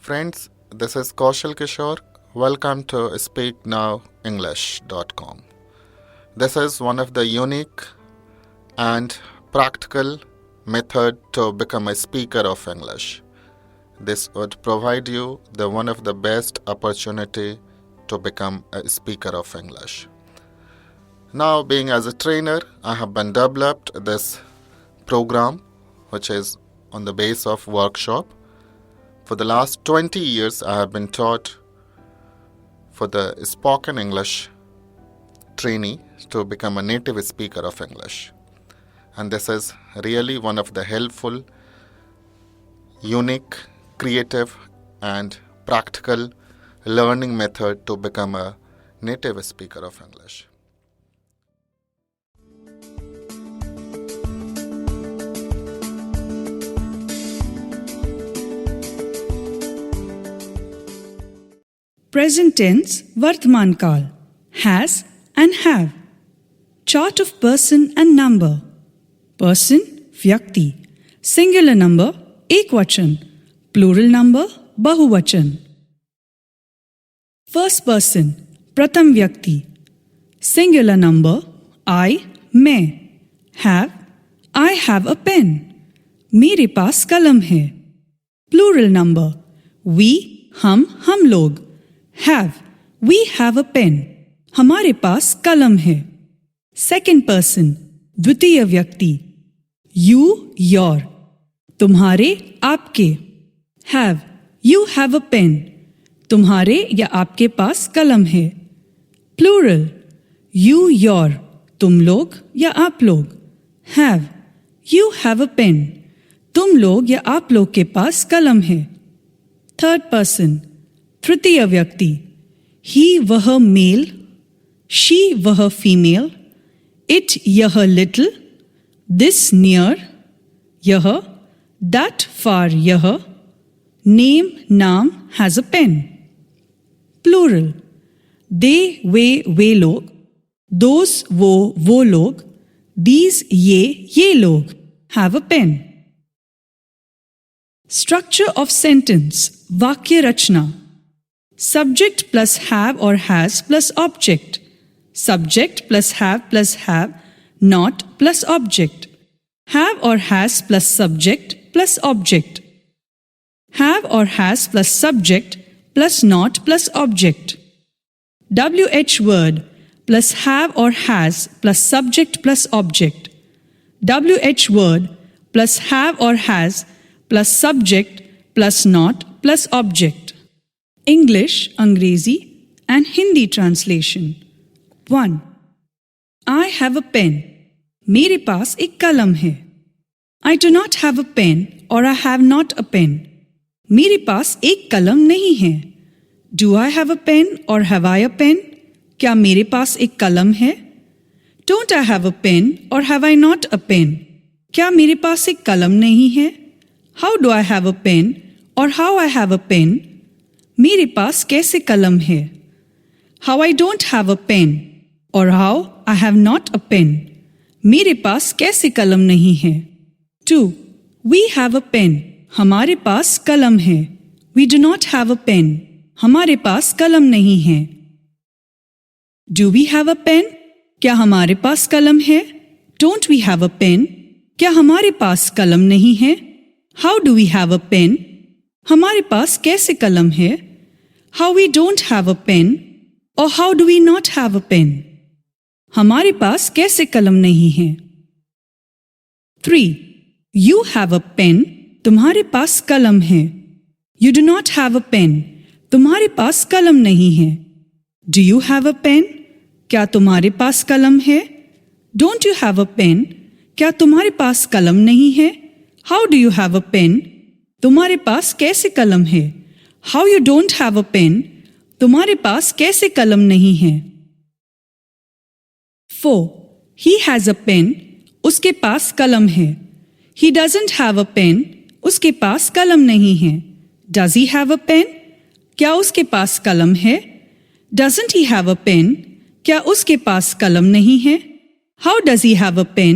Friends, this is Kaushal Kishore. Welcome to SpeakNowEnglish.com. This is one of the unique and practical method to become a speaker of English. This would provide you one of the best opportunity to become a speaker of English. Now, being as a trainer, I have been developed this program, which is on the base of workshop. For the last 20 years, I have been taught for the spoken English trainee to become a native speaker of English. And this is really one of the helpful, unique, creative, and practical learning method to become a native speaker of English. Present tense Vartman Kal, has and have. Chart of person and number. Person Vyakti. Singular number Ekvachan. Plural number Bahuvachan. First person Pratham Vyakti. Singular number I, मैं. Have, I have a pen. मेरे पास कलम है. Plural number we, हम लोग. Have, we have a pen. हमारे पास कलम है. Second person द्वितीय व्यक्ति. You, your. तुम्हारे, आपके. Have, you have a pen. तुम्हारे या आपके पास कलम है. Plural you, your. तुम लोग या आप लोग. Have, you have a pen. तुम लोग या आप लोग के पास कलम है. Third person तृतीय व्यक्ति. ही वह मेल. शी वह फीमेल. इट यह लिटिल. This near. यह. दैट फार यह. नेम नाम has a pen. Plural they वे लोग. दोस वो लोग. दीज ये लोग have a pen. Structure of sentence वाक्य रचना. Subject plus have or has plus object. Subject plus have not plus object. Have or has plus subject plus object. Have or has plus subject plus not plus object. WH word plus have or has plus subject plus object. WH word plus have or has plus subject plus not plus object. English, Angrezi and Hindi translation. 1. I have a pen. मेरे पास एक कलम है. I do not have a pen or I have not a pen. मेरे पास एक कलम नहीं है. Do I have a pen or have I a pen? क्या मेरे पास एक कलम है? Don't I have a pen or have I not a pen? क्या मेरे पास एक कलम नहीं है? How do I have a pen or how I have a pen? मेरे पास कैसे कलम है? How I don't have a pen or how I have not a pen. मेरे पास कैसे कलम नहीं है? 2. We have a pen. हमारे पास कलम है. We do not have a pen. हमारे पास कलम नहीं है. Do we have a pen? क्या हमारे पास कलम है? Don't we have a pen? क्या हमारे पास कलम नहीं है? How do we have a pen? हमारे पास कैसे कलम है? How we don't have a pen or how do we not have a pen? हमारे पास कैसे कलम नहीं है? 3. You have a pen. तुम्हारे पास कलम है. You do not have a pen. तुम्हारे पास कलम नहीं है. Do you have a pen? क्या तुम्हारे पास कलम है? Don't you have a pen? क्या तुम्हारे पास कलम नहीं है? How do you have a pen? तुम्हारे पास कैसे कलम है? How you don't have a pen? तुम्हारे पास कैसे कलम नहीं है? 4. He has a pen. उसके पास कलम है. He doesn't have a pen. उसके पास कलम नहीं है. Does he have a pen? क्या उसके पास कलम है? Doesn't he have a pen? क्या उसके पास कलम नहीं है? How does he have a pen?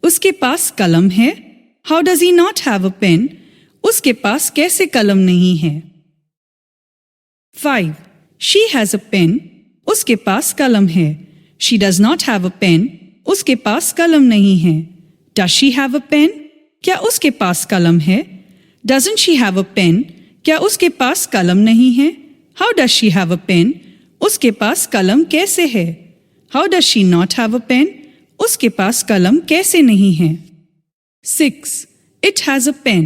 उसके पास कलम है. How does he not have a pen? उसके पास कैसे कलम नहीं है? 5. She has a pen. उसके पास कलम है. She does not have a pen. उसके पास कलम नहीं है. Does she have a pen? क्या उसके पास कलम है? Doesn't she have a pen? क्या उसके पास कलम नहीं है? How does she have a pen? उसके पास कलम कैसे है? How does she not have a pen? उसके पास कलम कैसे नहीं है? 6. It has a pen.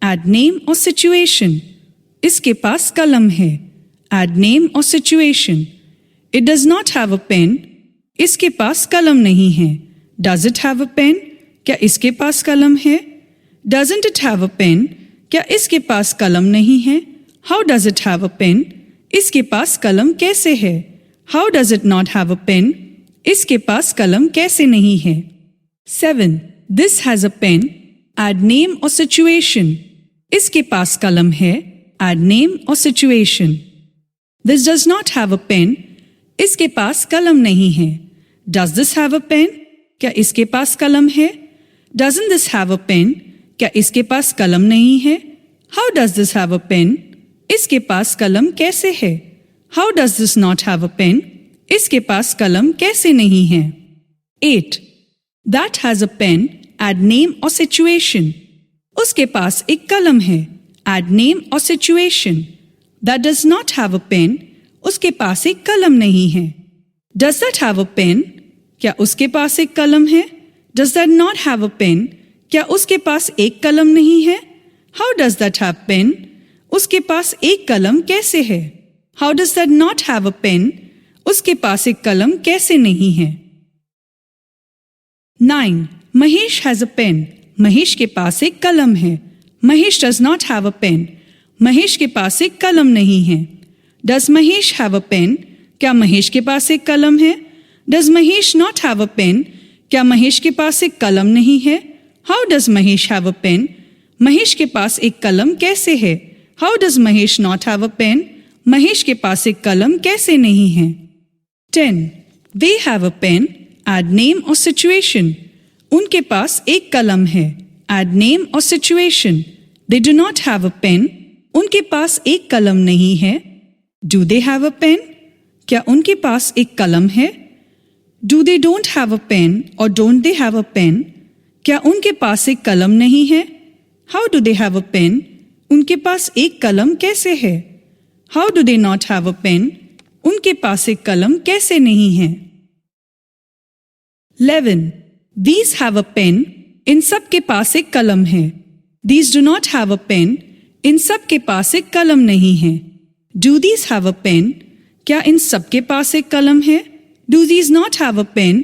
Add name or situation. इसके पास कलम है. Add name or situation. It does not have a pen. इसके पास कलम नहीं है. Does it have a pen? क्या इसके पास कलम है? Doesn't it have a pen? क्या इसके पास कलम नहीं है? How does it have a pen? इसके पास कलम कैसे है? How does it not have a pen? इसके पास कलम कैसे नहीं है? 7. This has a pen. Add name or situation. इसके पास कलम है. Add name or situation. This does not have a pen. इसके पास कलम नहीं है. Does this have a pen? क्या इसके पास कलम है? Doesn't this have a pen? क्या इसके पास कलम नहीं है? How does this have a pen? इसके पास कलम कैसे है? How does this not have a pen? इसके पास कलम कैसे नहीं है? 8. That has a pen. Add name or situation. उसके पास एक कलम है. Add name or situation. That does not have a pen. उसके पास एक कलम नहीं है. Does that have a pen? क्या उसके पास एक कलम है? Does that not have a pen? क्या उसके पास एक कलम नहीं है? How does that have pen? उसके पास एक कलम कैसे है? How does that not have a pen? उसके पास एक कलम कैसे नहीं है? 9. Mahesh has a pen. Mahesh के पास एक कलम है. Mahesh does not have a pen. Mahesh के पास एक कलम नहीं है. Does Mahesh have a pen? क्या महेश के पास एक कलम है? Does Mahesh not have a pen? क्या महेश के पास एक कलम नहीं है? How does Mahesh have a pen? Mahesh के पास एक कलम कैसे है? How does Mahesh not have a pen? Mahesh के पास एक कलम कैसे नहीं है? 10. They have a pen. Add name or situation. उनके पास एक कलम है. Add name or situation. They do not have a pen. उनके पास एक कलम नहीं है. Do they have a pen? क्या उनके पास एक कलम है? Do they don't have a pen or don't they have a pen? क्या उनके पास एक कलम नहीं है? How do they have a pen? उनके पास एक कलम कैसे है? How do they not have a pen? उनके पास एक कलम कैसे नहीं है? 11. These have a pen. इन सब के पास एक कलम है. These do not have a pen. इन सब के पास एक कलम नहीं है. Do these have a pen? क्या इन सब के पास एक कलम है? Do these not have a pen?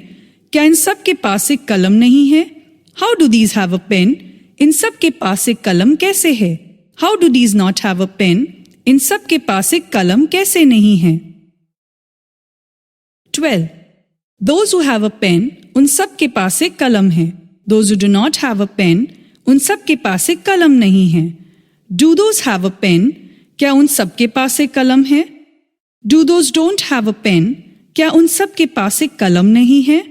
क्या इन सब के पास एक कलम नहीं है? How do these have a pen? इन सब के पास एक कलम कैसे है? How do these not have a pen? इन सब के पास एक कलम कैसे नहीं है? 12. Those who have a pen, उन सब के पास एक कलम है. Those who do not have a pen, उन सब के पास एक कलम नहीं है. Do those have a pen? क्या उन सब के पास एक कलम है? Do those don't have a pen? क्या उन सब के पास एक कलम नहीं है?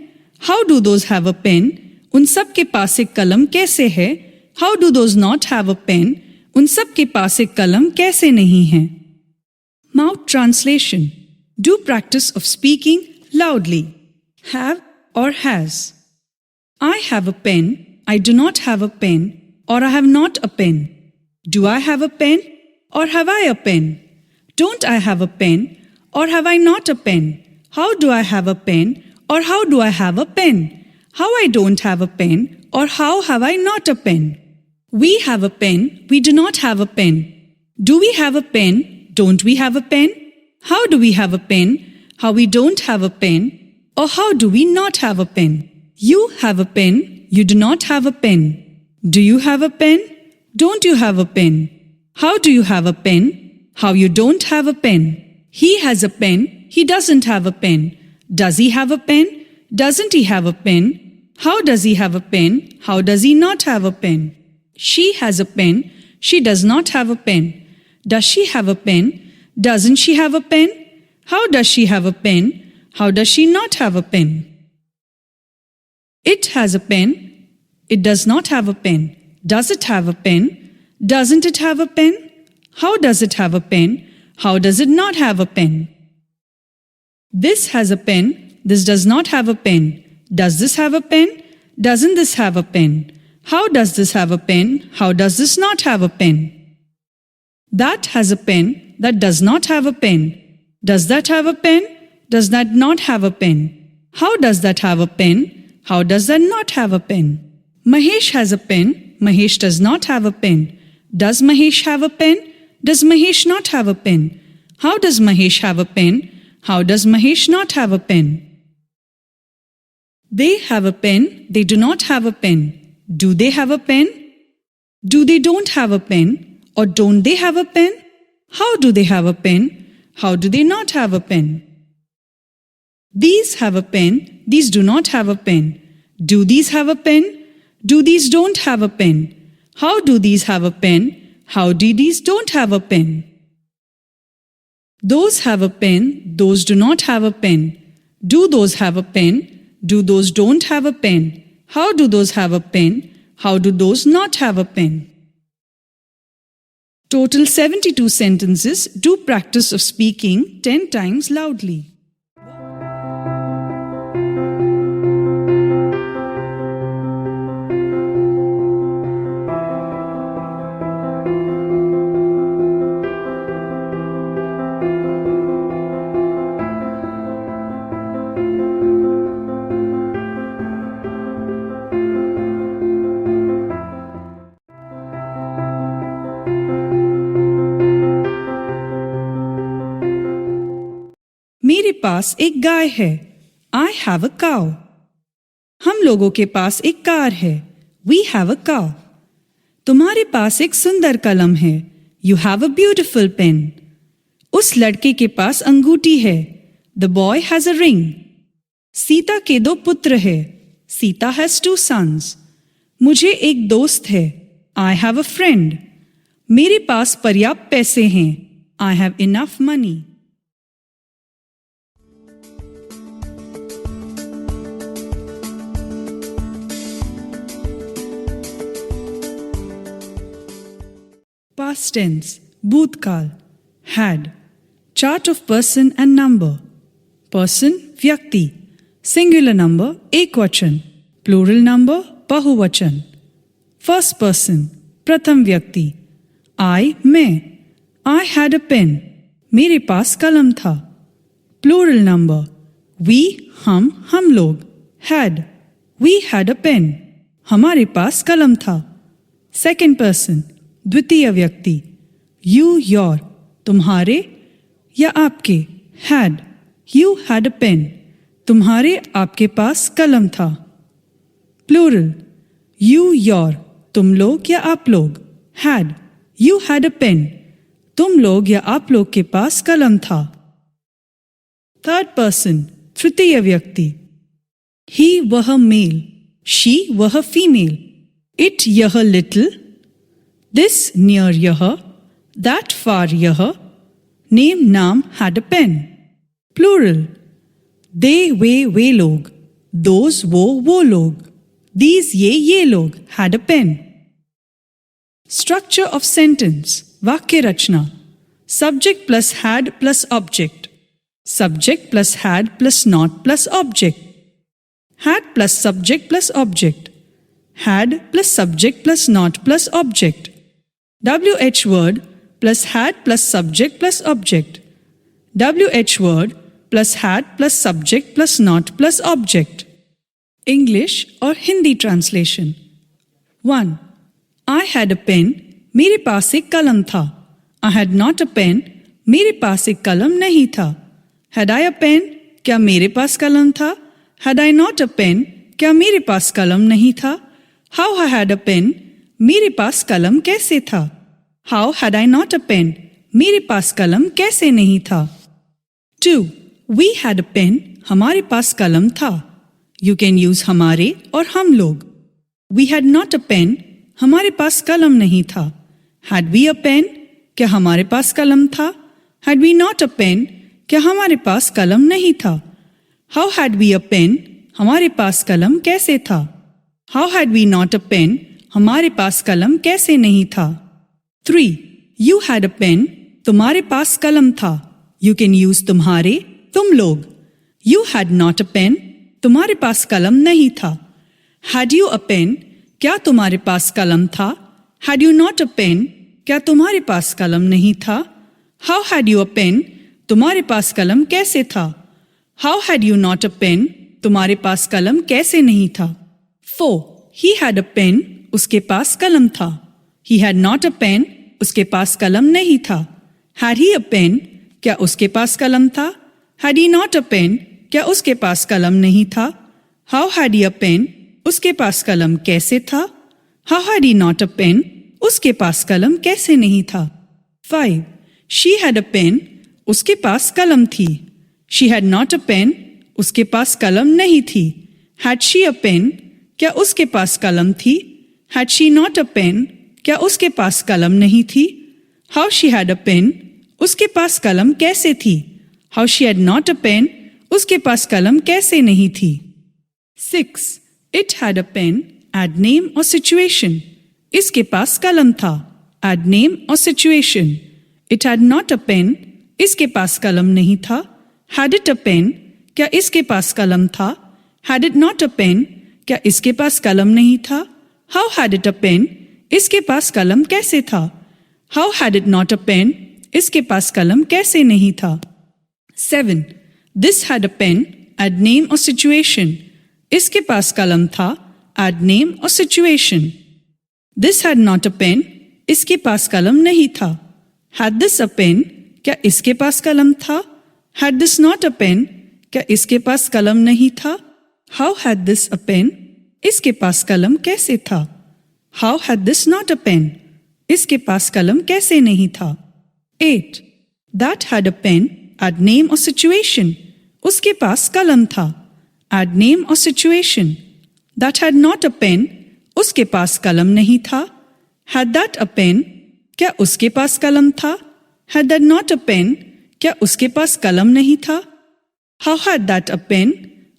How do those have a pen? उन सब के पास एक कलम कैसे है? How do those not have a pen? उन सब के पास एक कलम कैसे नहीं है? Mouth translation. Do practice of speaking loudly. Have or has. I have a pen. I do not have a pen. Or I have not a pen. Do I have a pen? Or have I a pen? Don't I have a pen? Or have I not a pen? How do I have a pen? Or how do I have a pen? How I don't have a pen? Or how have I not a pen? We have a pen. We do not have a pen. Do we have a pen? Don't we have a pen? How do we have a pen? How we don't have a pen? Or how do we not have a pen? You have a pen. You do not have a pen. Do you have a pen? Don't you have a pen? How do you have a pen? How you don't have a pen? He has a pen. He doesn't have a pen. Does he have a pen? Doesn't he have a pen? How does he have a pen? How does he not have a pen? She has a pen. She does not have a pen. Does she have a pen? Doesn't she have a pen? How does she have a pen? How does she not have a pen? It has a pen. It does not have a pen. Does it have a pen? Doesn't it have a pen? How does it have a pen? How does it not have a pen? This has a pen. This does not have a pen. Does this have a pen? Doesn't this have a pen? How does this have a pen? How does this not have a pen? That has a pen. That does not have a pen. Does that have a pen? Does that not have a pen? How does that have a pen? How does that not have a pen? Mahesh has a pen. Mahesh does not have a pen. Does Mahesh have a pen? Does Mahesh not have a pen? How does Mahesh have a pen? How does Mahesh not have a pen? They have a pen. They do not have a pen. Do they have a pen? Do they don't have a pen? Or don't they have a pen? How do they have a pen? How do they not have a pen? These have a pen. These do not have a pen. Do these have a pen? Do these don't have a pen? How do these have a pen? How do these don't have a pen? Those have a pen. Those do not have a pen. Do those have a pen? Do those don't have a pen? How do those have a pen? How do those not have a pen? Total 72 sentences. Do practice of speaking 10 times loudly. मेरे पास एक गाय है. I have a cow. हम लोगों के पास एक car है. We have a cow. तुम्हारे पास एक सुंदर कलम है. You have a beautiful pen. उस लड़के के पास अंगूठी है. The boy has a ring. Sita के 2 पुत्र है. Sita has 2 sons. मुझे एक दोस्त है. I have a friend. मेरे पास पर्याप्त पैसे हैं. I have enough money. Past tense, भूतकाल. Had. Chart of person and number. Person, व्यक्ति. Singular number, एकवचन. Plural number, बहुवचन. First person, प्रथम व्यक्ति. I, मैं. I had a pen. मेरे पास कलम था. Plural number. We, हम लोग. Had. We had a pen. हमारे पास कलम था. Second person, द्वितीय व्यक्ति. You, your. तुम्हारे या आपके. Had. You had a pen. तुम्हारे आपके पास कलम था. Plural. You, your. तुम लोग या आप लोग. Had. You had a pen. तुम लोग या आप लोग के पास कलम था. Third person. तृतीय व्यक्ति. He, वह मेल. She, वह फीमेल. It, यह little. This, near यह. That, far यह. Name, नाम, had a pen. Plural. They, वे लोग. Those, वो लोग. These, ये लोग. Had a pen. Structure of sentence. वाक्य रचना. Subject plus had plus object. Subject plus had plus not plus object. Had plus subject plus object. Had plus subject plus not plus object. WH word plus had plus subject plus object. WH word plus had plus subject plus not plus object. English or Hindi translation. 1. I had a pen. मेरे पास एक कलम था. I had not a pen. मेरे पास एक कलम नहीं था. Had I a pen? क्या मेरे पास कलम था? Had I not a pen? क्या मेरे पास कलम नहीं था? How I had a pen? मेरे पास कलम कैसे था? How had I not a pen? मेरे पास कलम कैसे नहीं था? 2. We had a pen. हमारे पास कलम था. You can use हमारे और हम लोग. We had not a pen. हमारे पास कलम नहीं था. Had we a pen? क्या हमारे पास कलम था? Had we not a pen? क्या हमारे पास कलम नहीं था? How had we a pen? हमारे पास कलम कैसे था? How had we not a pen? हमारे पास कलम कैसे नहीं था? 3. You had a pen. तुम्हारे पास कलम था. You can use तुम्हारे, तुम लोग. You had not a pen. तुम्हारे पास कलम नहीं था. Had you a pen? क्या तुम्हारे पास कलम था? Had you not a pen? क्या तुम्हारे पास कलम नहीं था? How had you a pen? तुम्हारे पास कलम कैसे था? How had you not a pen? तुम्हारे पास कलम कैसे नहीं था? 4. He had a pen. उसके पास कलम था. He had not a pen. उसके पास कलम नहीं था. Had he a pen? क्या उसके पास कलम था? Had he not a pen? क्या उसके पास कलम नहीं था? How had he a pen? उसके पास कलम कैसे था? How had he not a pen? उसके पास कलम कैसे नहीं था? 5. She had a pen. उसके पास कलम थी. She had not a pen. उसके पास कलम नहीं थी. Had she a pen? क्या उसके पास कलम थी? Had she not a pen? क्या उसके पास कलम नहीं थी? How she had a pen? उसके पास कलम कैसे थी? How she had not a pen? उसके पास कलम कैसे नहीं थी? 6. It had a pen. Add name or situation. इसके पास कलम था. Add name or situation. It had not a pen. इसके पास कलम नहीं था. Had it a pen? क्या इसके पास कलम था? Had it not a pen? क्या इसके पास कलम नहीं था? How had it a pen? इसके पास कलम कैसे था? How had it not a pen? इसके पास कलम कैसे नहीं था? 7. This had a pen. Add name or situation. इसके पास कलम था. Add name or situation. This had not a pen. इसके पास कलम नहीं था. Had this a pen? क्या इसके पास कलम था? Had this not a pen? क्या इसके पास कलम नहीं था? How had this a pen? इसके पास कलम कैसे था? How had this not a pen? इसके पास कलम कैसे नहीं था? 8. That had a pen. Add name or situation. उसके पास कलम था. Add name or situation. That had not a pen. उसके पास कलम नहीं था. Had that a pen? क्या उसके पास कलम था? Had that not a pen? क्या उसके पास कलम नहीं था? How had that a pen?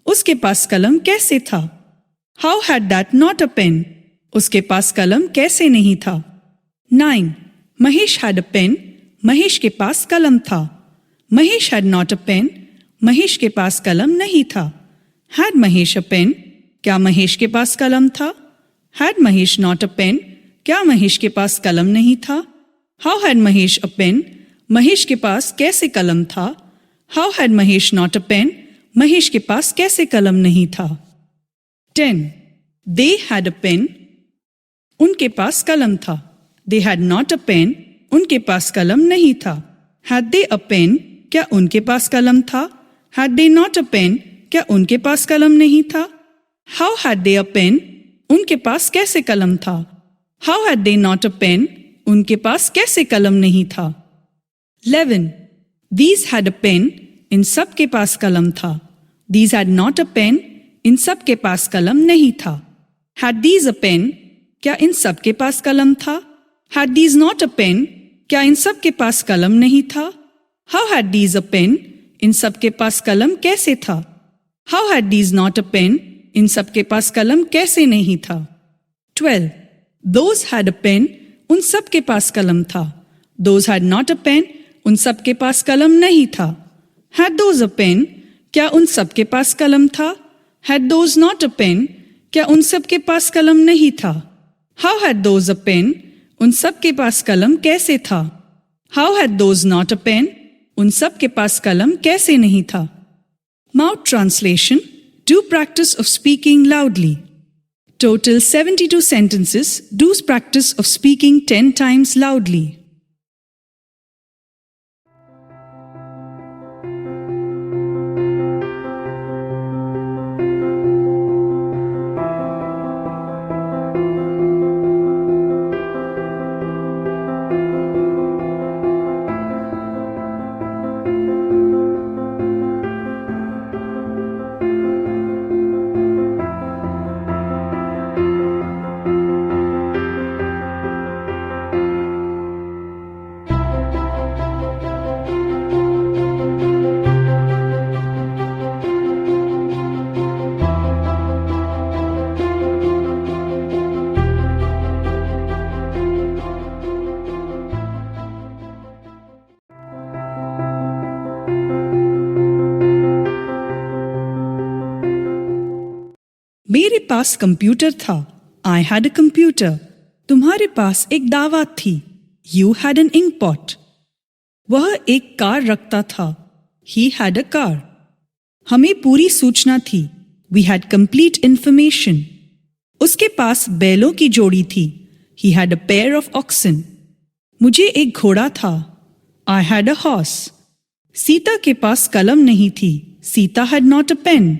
उसके पास कलम कैसे था? How had that not a pen? उसके पास कलम कैसे नहीं था? 9. Mahesh had a pen. Mahesh के पास कलम था. Mahesh had not a pen. Mahesh के पास कलम नहीं था. Had Mahesh a pen? क्या महेश के पास कलम था? Had Mahesh not a pen? क्या महेश के पास कलम नहीं था? How had Mahesh a pen? Mahesh के पास कैसे कलम था? How had Mahesh not a pen? Mahesh के पास कैसे कलम नहीं था? 10. They had a pen. उनके पास कलम था. They had not a pen. उनके पास कलम नहीं था. Had they a pen? क्या उनके पास कलम था? Had they not a pen? क्या उनके पास कलम नहीं था? How had they a pen? उनके पास कैसे कलम था? How had they not a pen? उनके पास कैसे कलम नहीं था? 11. These had a pen. इन सब के पास कलम था. These had not a pen. इन सब के पास कलम नहीं था. Had these a pen? क्या इन सब के पास कलम था? Had these not a pen? क्या इन सब के पास कलम नहीं था? How had these a pen? इन सब के पास कलम कैसे था? How had these not a pen? इन सब के पास कलम कैसे नहीं था? 12. Those had a pen. उन सब के पास कलम था. Those had not a pen. उन सब के पास कलम नहीं था. Had those a pen? क्या उन सब के पास कलम था? Had those not a pen? क्या उन सब के पास कलम नहीं था? How had those a pen? उन सब के पास कलम कैसे था? How had those not a pen? उन सब के पास कलम कैसे नहीं था? Mouth translation. Do practice of speaking loudly. Total 72 sentences. Do practice of speaking 10 times loudly. मेरे पास कंप्यूटर था। I had a computer. तुम्हारे पास एक दावत थी। You had an ink pot. वह एक कार रखता था। He had a car. हमें पूरी सूचना थी। We had complete information. उसके पास बैलों की जोड़ी थी। He had a pair of oxen. मुझे एक घोड़ा था। I had a horse. Sita के पास कलम नहीं थी। Sita had not a pen.